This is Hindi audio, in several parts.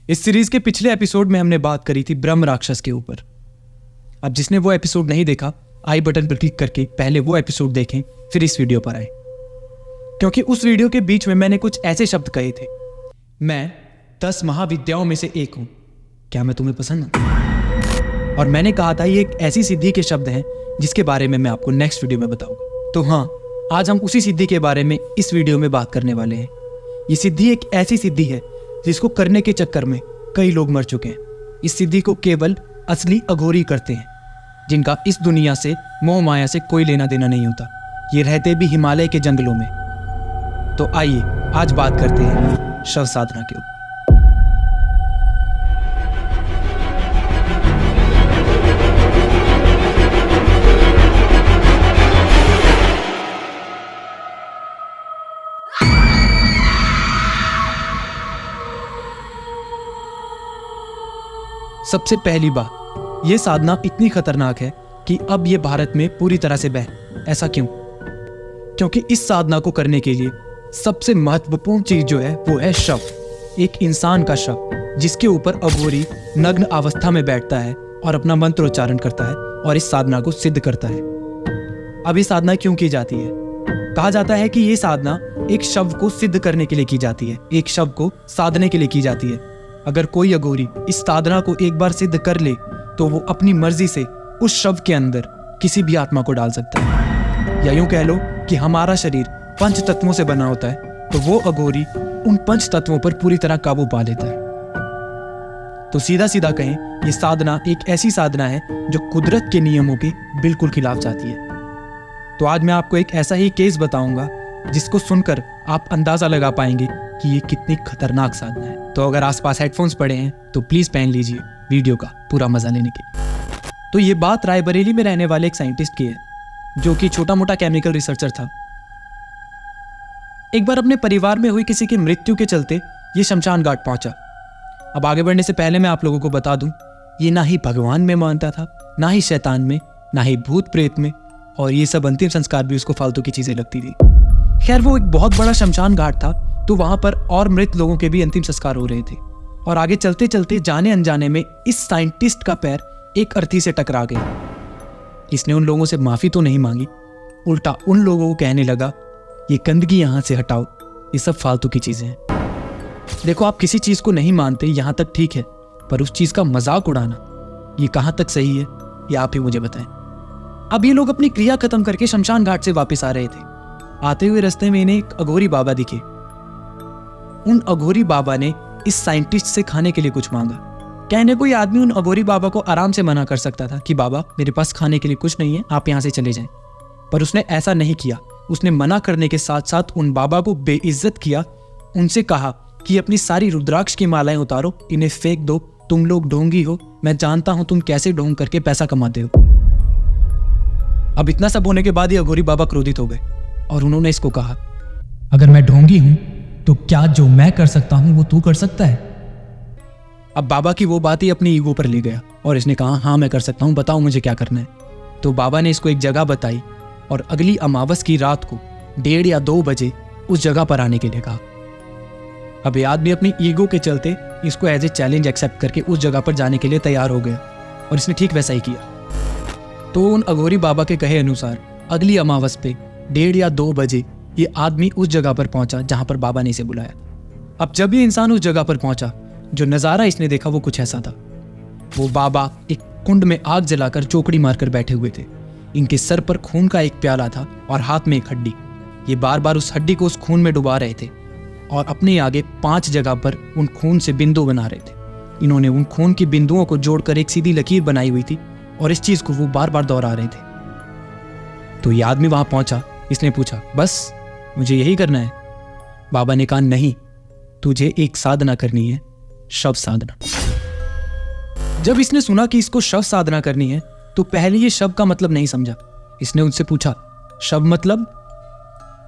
इस सीरीज के पिछले एपिसोड में हमने बात करी थी ब्रह्म राक्षस के ऊपर। अब जिसने वो एपिसोड नहीं देखा, आई बटन पर क्लिक करके पहले वो एपिसोड देखें, फिर इस वीडियो पर आए, क्योंकि उस वीडियो के बीच में मैंने कुछ ऐसे शब्द कहे थे। मैं 10 महाविद्याओं में से एक हूं, क्या मैं तुम्हें पसंद हूं? और मैंने कहा था ये एक ऐसी सिद्धि के शब्द हैं जिसके बारे में मैं आपको नेक्स्ट वीडियो में बताऊंगा। तो हाँ, आज हम उसी सिद्धि के बारे में इस वीडियो में बात करने वाले हैं। ये सिद्धि एक ऐसी सिद्धि है जिसको करने के चक्कर में कई लोग मर चुके हैं। इस सिद्धि को केवल असली अघोरी करते हैं, जिनका इस दुनिया से मोह माया से कोई लेना देना नहीं होता। ये रहते भी हिमालय के जंगलों में। तो आइए आज बात करते हैं शव साधना के ऊपर। सबसे पहली बात, ये साधना इतनी खतरनाक है कि अब ये भारत में पूरी तरह से बैन। ऐसा क्यों? क्योंकि इस साधना को करने के लिए सबसे महत्वपूर्ण चीज जो है वो है शव। एक इंसान का शव जिसके ऊपर अघोरी नग्न अवस्था में बैठता है और अपना मंत्रोच्चारण करता है और इस साधना को सिद्ध करता है। अब ये साधना क्यों की जाती है? कहा जाता है कि ये साधना एक शव को सिद्ध करने के लिए की जाती है, एक शव को साधने के लिए की जाती है। अगर कोई अघोरी इस साधना को एक बार सिद्ध कर ले तो वो अपनी मर्जी से उस शव के अंदर किसी भी आत्मा को डाल सकता है। या यूं कह लो कि हमारा शरीर 5 तत्वों से बना होता है, तो वो अघोरी उन 5 तत्वों पर पूरी तरह काबू पा लेता है। तो सीधा सीधा कहें, ये साधना एक ऐसी साधना है जो कुदरत के नियमों के बिल्कुल खिलाफ जाती है। तो आज मैं आपको एक ऐसा ही केस बताऊंगा जिसको सुनकर आप अंदाजा लगा पाएंगे कि ये कितनी खतरनाक साधना है। तो अगर आसपास हेडफोन्स पड़े हैं तो प्लीज पहन लीजिए वीडियो का पूरा मजा लेने के। तो ये बात रायबरेली में रहने वाले एक साइंटिस्ट की है, जो कि छोटा मोटा केमिकल रिसर्चर था। एक बार अपने परिवार में हुई किसी की मृत्यु के चलते ये शमशान घाट पहुंचा। अब आगे बढ़ने से पहले मैं आप लोगों को बता दूं, ये ना ही भगवान में मानता था, ना ही शैतान में, ना ही भूत प्रेत में, और ये सब अंतिम संस्कार भी उसको फालतू की चीजें लगती थी। खैर, वो एक बहुत बड़ा शमशान घाट था, तो वहां पर और मृत लोगों के भी अंतिम संस्कार हो रहे थे। और आगे चलते चलते जाने अनजाने में इस साइंटिस्ट का पैर एक अर्थी से टकरा गया। इसने उन लोगों से माफी तो नहीं मांगी, उल्टा उन लोगों को कहने लगा, ये गंदगी यहां से हटाओ, ये सब फालतू की चीजें हैं। देखो, आप किसी चीज को नहीं मानते यहां तक ठीक है, पर उस चीज का मजाक उड़ाना ये कहां तक सही है, ये आप ही मुझे बताएं। अब ये लोग अपनी क्रिया खत्म करके शमशान घाट से वापस आ रहे थे। आते हुए रास्ते में इन्हें एक अघोरी बाबा दिखे। उन अघोरी बाबा ने इस साइंटिस्ट से खाने के लिए कुछ मांगा। कहने को ये आदमी उन अघोरी बाबा को आराम से मना कर सकता था कि बाबा, मेरे पास खाने के लिए कुछ नहीं है, आप यहाँ से चले जाएं। पर उसने ऐसा नहीं किया। उसने मना करने के साथ साथ उन बाबा को बेइज्जत किया। उनसे कहा कि अपनी सारी रुद्राक्ष की मालाएं उतारो, इन्हें फेंक दो, तुम लोग ढोंगी हो, मैं जानता हूं तुम कैसे ढोंग करके पैसा कमाते हो। अब इतना सब होने के बाद ये अघोरी बाबा क्रोधित हो गए और उन्होंने इसको कहा, अगर मैं ढोंगी हूं तो क्या जो मैं कर सकता हूं वो तू कर सकता है? अब बाबा की वो बात ही अपनी ईगो पर ले गया और इसने कहा, हाँ मैं कर सकता हूं, बताओ मुझे क्या करना है। तो बाबा ने इसको एक जगह बताई और अगली अमावस की रात को 1:30 या 2 बजे उस जगह पर आने के लिए कहा। अब ये आदमी अपनी ईगो के चलते इसको एज ए चैलेंज एक्सेप्ट करके उस जगह पर जाने के लिए तैयार हो गया और इसने ठीक वैसा ही किया। तो उन अघोरी बाबा के कहे अनुसार अगली अमावस पे 1:30 या 2 बजे ये आदमी उस जगह पर पहुंचा जहां पर बाबा ने इसे बुलाया। अब जब ये इंसान उस जगह पर पहुंचा, जो नजारा इसने देखा वो कुछ ऐसा था। वो बाबा एक कुंड में आग जलाकर चौकड़ी मारकर बैठे हुए थे। इनके सर पर खून का एक प्याला था और हाथ में एक हड्डी। ये बार बार उस हड्डी को उस खून में डुबा रहे थे और अपने आगे 5 जगह पर उन खून से बिंदु बना रहे थे। इन्होंने उन खून की बिंदुओं को जोड़कर एक सीधी लकीर बनाई हुई थी और इस चीज को वो बार बार दोहरा रहे थे। तो ये आदमी वहां पहुंचा। इसने पूछा, बस मुझे यही करना है? बाबा ने कहा, नहीं, तुझे एक साधना करनी है, शव साधना। जब इसने सुना कि इसको शव साधना करनी है तो पहले ये शव का मतलब नहीं समझा। इसने उनसे पूछा, शव मतलब?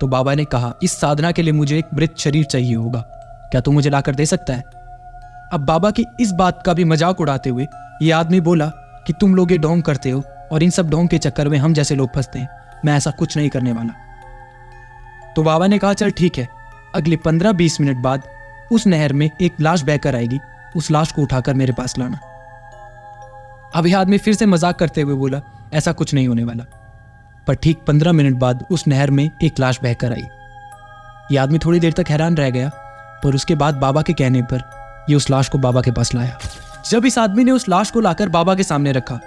तो बाबा ने कहा, इस साधना के लिए मुझे एक मृत शरीर चाहिए होगा, क्या तू मुझे लाकर दे सकता है? अब बाबा की इस बात का भी मजाक उड़ाते हुए ये आदमी बोला कि तुम लोग ये ढोंग करते हो और इन सब ढोंग के चक्कर में हम जैसे लोग फंसते हैं, मैं ऐसा कुछ नहीं करने वाला। तो बाबा ने कहा, चल ठीक है, अगले 15-20 मिनट बाद उस नहर में एक लाश बहकर आएगी उस लाश को उठाकर मेरे पास लाना। अब यह आदमी फिर से मजाक करते हुए बोला, ऐसा कुछ नहीं होने वाला। पर ठीक 15 मिनट बाद उस नहर में एक लाश बहकर आई। यह आदमी थोड़ी देर तक हैरान रह गया, पर उसके बाद बाबा के कहने पर यह उस लाश को बाबा के पास लाया। जब इस आदमी ने उस लाश को लाकर बाबा के सामने रखा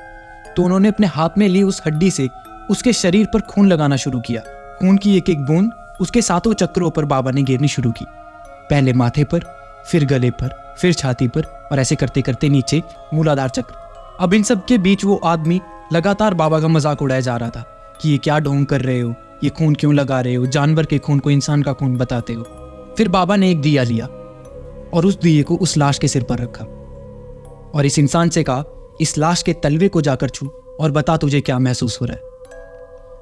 तो उन्होंने अपने हाथ में ली उस हड्डी से उसके शरीर पर खून लगाना शुरू किया। खून की एक एक बूंद उसके 7 चक्रों पर बाबा ने गिरनी शुरू की। पहले माथे पर, फिर गले पर, फिर छाती पर, और ऐसे करते करते नीचे मूलाधार चक्र। अब इन सब के बीच वो आदमी लगातार बाबा का मजाक उड़ाया जा रहा था कि ये क्या ढोंग कर रहे हो, ये खून क्यों लगा रहे हो, जानवर के खून को इंसान का खून बताते हो। फिर बाबा ने एक दिया लिया और उस दिए को उस लाश के सिर पर रखा और इस इंसान से कहा, इस लाश के तलवे को जाकर छू और बता तुझे क्या महसूस हो रहा है।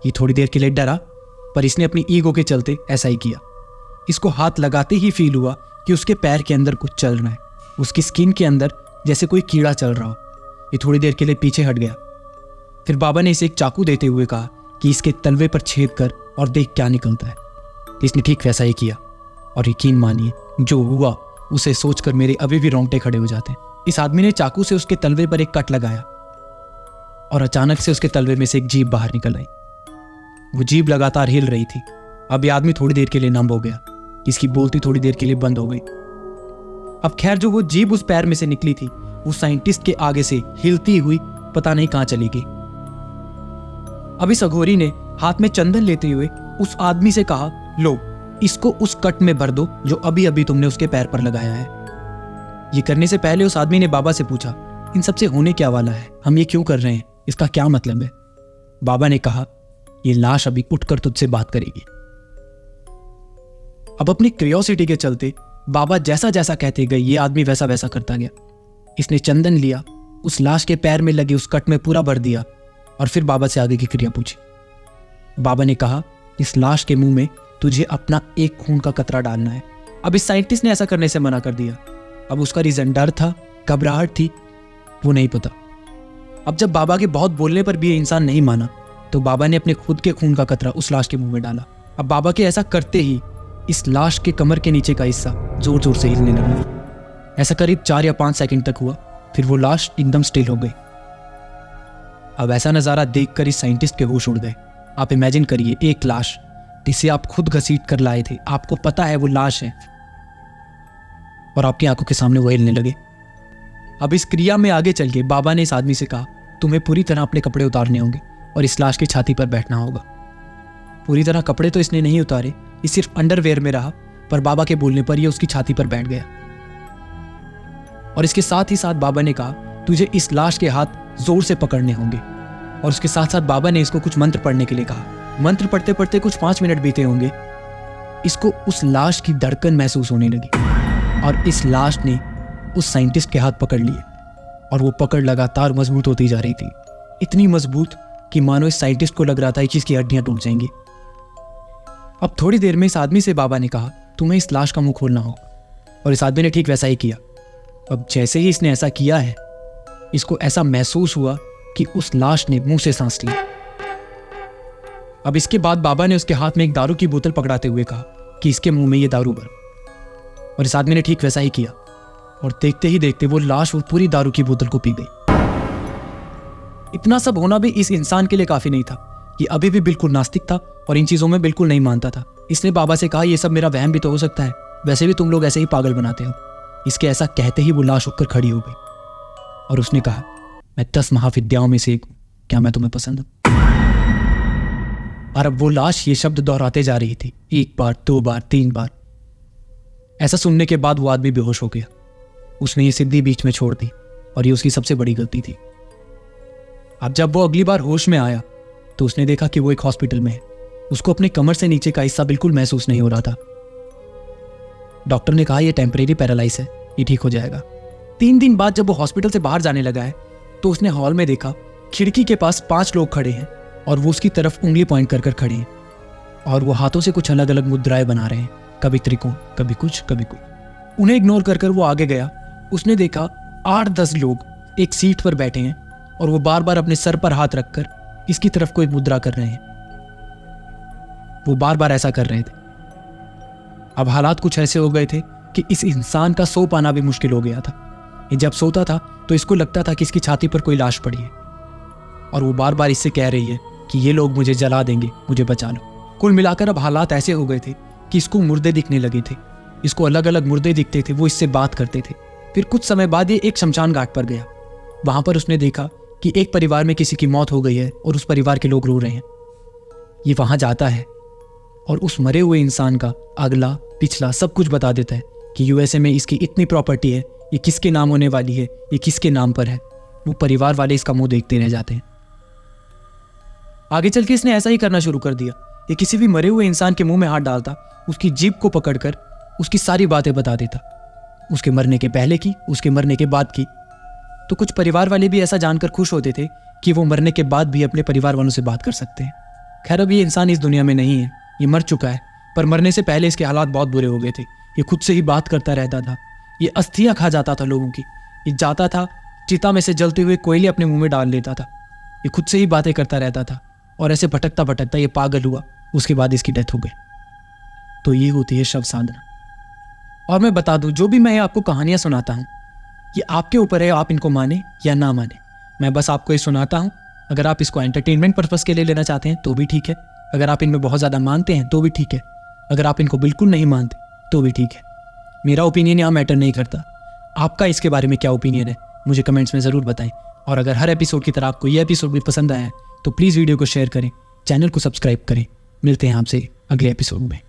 ये थोड़ी देर के लिए डरा, पर इसने अपनी ईगो के चलते ऐसा ही किया। इसको हाथ लगाते ही फील हुआ कि उसके पैर के अंदर कुछ चल रहा है, उसकी स्किन के अंदर जैसे कोई कीड़ा चल रहा हो। ये थोड़ी देर के लिए पीछे हट गया। फिर बाबा ने इसे एक चाकू देते हुए कहा कि इसके तलवे पर छेद कर और देख क्या निकलता है। इसने ठीक वैसा ही किया और यकीन मानिए जो हुआ उसे सोचकर मेरे अभी भी रोंगटे खड़े हो जाते हैं। इस आदमी ने चाकू से उसके तलवे पर एक कट लगाया और अचानक से उसके तलवे में से एक जीभ बाहर निकल आई। वो जीभ लगातार हिल रही थी। अब यह आदमी थोड़ी देर के लिए नम हो गया, इसकी बोलती थोड़ी देर के लिए बंद हो गई। अब खैर जो वो जीभ उस पैर में से निकली थी वो साइंटिस्ट के आगे से हिलती हुई पता नहीं कहां चली गई। अब इस अघोरी ने हाथ में चंदन लेते हुए उस आदमी से कहा, लो इसको उस कट में भर दो जो अभी अभी तुमने उसके पैर पर लगाया है। ये करने से पहले उस आदमी ने बाबा से पूछा, इन सबसे होने क्या वाला है, हम ये क्यों कर रहे हैं, इसका क्या मतलब है। बाबा ने कहा, ये लाश अभी उठकर तुझसे बात करेगी। अब अपनी क्यूरियोसिटी के चलते बाबा जैसा जैसा कहते गए ये आदमी वैसा वैसा करता गया। इसने चंदन लिया, उस लाश के पैर में लगे उस कट में पूरा भर दिया और फिर बाबा से आगे की क्रिया पूछी। बाबा ने कहा, इस लाश के मुंह में तुझे अपना एक खून का कतरा डालना है। अब इस साइंटिस्ट ने ऐसा करने से मना कर दिया। अब उसका रीजन डर था, घबराहट थी, वो नहीं पता। अब जब बाबा के बहुत बोलने पर भी ये इंसान नहीं माना तो बाबा ने अपने खुद के खून का कतरा उस लाश के मुंह में डाला। अब बाबा के ऐसा करते ही इस लाश के कमर के नीचे का हिस्सा जोर जोर से हिलने लगा। ऐसा करीब 4 या 5 सेकंड तक हुआ, फिर वो लाश एकदम स्टिल हो गई। अब ऐसा नजारा देखकर इस साइंटिस्ट के होश उड़ गए। आप इमेजिन करिए, एक लाश जिसे आप खुद घसीट कर लाए थे, आपको पता है वो लाश है, और आपकी आंखों के सामने वो हिलने लगे। अब इस क्रिया में आगे चल के बाबा ने इस आदमी से कहा, तुम्हें पूरी तरह अपने कपड़े उतारने होंगे और इस लाश की छाती पर बैठना होगा। पूरी तरह कपड़े तो इसने नहीं उतारे, ये सिर्फ अंडरवेयर में रहा, पर बाबा के बोलने पर ये उसकी छाती पर बैठ गया। और इसके साथ ही साथ बाबा ने कहा, तुझे इस लाश के हाथ जोर से पकड़ने होंगे। और उसके साथ साथ बाबा ने इसको कुछ मंत्र पढ़ने के लिए कहा। मंत्र पढ़ते पढ़ते कुछ 5 मिनट बीते होंगे। इसको उस लाश की धड़कन महसूस होने लगी और इस लाश ने उस साइंटिस्ट के हाथ पकड़ लिए और वो पकड़ लगातार मजबूत होती जा रही थी, इतनी मजबूत कि मानो इस साइंटिस्ट को लग रहा था इस चीज की हड्डियां टूट जाएंगी। अब थोड़ी देर में इस आदमी से बाबा ने कहा, तुम्हें इस लाश का मुंह खोलना होगा, और इस आदमी ने ठीक वैसा ही किया। अब जैसे ही इसने ऐसा किया है, इसको ऐसा महसूस हुआ कि उस लाश ने मुंह से सांस ली। अब इसके बाद बाबा ने उसके हाथ में एक दारू की बोतल पकड़ाते हुए कहा कि इसके मुंह में ये दारू भर, और इस आदमी ने ठीक वैसा ही किया और देखते ही देखते वो लाश वो पूरी दारू की बोतल को पी गई। इतना सब होना भी इस इंसान के लिए काफी नहीं था। ये अभी भी बिल्कुल नास्तिक था और इन चीजों में बिल्कुल नहीं मानता था। इसने बाबा से कहा, ये सब मेरा वहम भी तो हो सकता है, वैसे भी तुम लोग ऐसे ही पागल बनाते हो। इसके ऐसा कहते ही वो लाश उठकर खड़ी हो गई और उसने कहा, मैं 10 महाविद्याओं में से एक हूं, क्या मैं तुम्हें पसंद हूं? और अब वो लाश ये शब्द दोहराते जा रही थी, 1 बार, 2 बार, 3 बार। ऐसा सुनने के बाद वो आदमी बेहोश हो गया। उसने ये सिद्धि बीच में छोड़ दी और ये उसकी सबसे बड़ी गलती थी। अब जब वो अगली बार होश में आया तो उसने देखा कि वो एक हॉस्पिटल में है। उसको अपने कमर से नीचे का हिस्सा बिल्कुल महसूस नहीं हो रहा था। डॉक्टर ने कहा, ये टेम्परेरी पैरालाइज है, ये ठीक हो जाएगा। 3 दिन बाद जब वो हॉस्पिटल से बाहर जाने लगा है तो उसने हॉल में देखा खिड़की के पास 5 लोग खड़े हैं और वो उसकी तरफ उंगली पॉइंट कर कर खड़े हैं और वो हाथों से कुछ अलग अलग मुद्राएं बना रहे हैं, कभी त्रिकोण, कभी कुछ, कभी कुछ। उन्हें इग्नोर कर कर वो आगे गया। उसने देखा 8-10 लोग एक सीट पर बैठे हैं और वो बार बार अपने सर पर हाथ रखकर इसकी तरफ कोई मुद्रा कर रहे हैं। वो बार बार ऐसा कर रहे थे। अब हालात कुछ ऐसे हो गए थे कि इस इंसान का सो पाना भी मुश्किल हो गया था। ये जब सोता था तो इसको लगता था कि इसकी छाती पर कोई लाश पड़ी है और वो बार बार इससे कह रही है कि ये लोग मुझे जला देंगे, मुझे बचा लो। कुल मिलाकर अब हालात ऐसे हो गए थे कि इसको मुर्दे दिखने लगे थे। इसको अलग अलग मुर्दे दिखते थे, वो इससे बात करते थे। फिर कुछ समय बाद ये एक शमशान घाट पर गया। वहां पर उसने देखा कि एक परिवार में किसी की मौत हो गई है और उस परिवार के लोग रो रहे हैं। ये वहां जाता है और उस मरे हुए इंसान का अगला पिछला सब कुछ बता देता है कि यूएसए में इसकी इतनी प्रॉपर्टी है, ये किसके नाम होने वाली है, ये किसके नाम पर है। वो परिवार वाले इसका मुंह देखते रह जाते हैं। आगे चल के इसने ऐसा ही करना शुरू कर दिया। ये किसी भी मरे हुए इंसान के मुंह में हाथ डालता, उसकी जीभ को पकड़कर उसकी सारी बातें बता देता, उसके मरने के पहले की, उसके मरने के बाद की। तो कुछ परिवार वाले भी ऐसा जानकर खुश होते थे कि वो मरने के बाद भी अपने परिवार वालों से बात कर सकते हैं। खैर, अब ये इंसान इस दुनिया में नहीं है, ये मर चुका है, पर मरने से पहले इसके हालात बहुत बुरे हो गए थे। ये खुद से ही बात करता रहता था, ये अस्थियां खा जाता था लोगों की। ये जाता था, चिता में से जलते हुए कोयले अपने मुंह में डाल लेता था। ये खुद से ही बातें करता रहता था और ऐसे भटकता भटकता ये पागल हुआ। उसके बाद इसकी डेथ हो गई। तो ये होती है शव साधना। और मैं बता दूं, जो भी मैं आपको कहानियां सुनाता हूं, ये आपके ऊपर है, आप इनको माने या ना माने। मैं बस आपको ये सुनाता हूं। अगर आप इसको एंटरटेनमेंट पर्पस के लिए लेना चाहते हैं तो भी ठीक है। अगर आप इनमें बहुत ज़्यादा मानते हैं तो भी ठीक है। अगर आप इनको बिल्कुल नहीं मानते तो भी ठीक है। मेरा ओपिनियन यहाँ मैटर नहीं करता। आपका इसके बारे में क्या ओपिनियन है, मुझे कमेंट्स में ज़रूर बताएं। और अगर हर एपिसोड की तरह आपको ये एपिसोड भी पसंद आया है तो प्लीज़ वीडियो को शेयर करें, चैनल को सब्सक्राइब करें। मिलते हैं आपसे अगले एपिसोड में।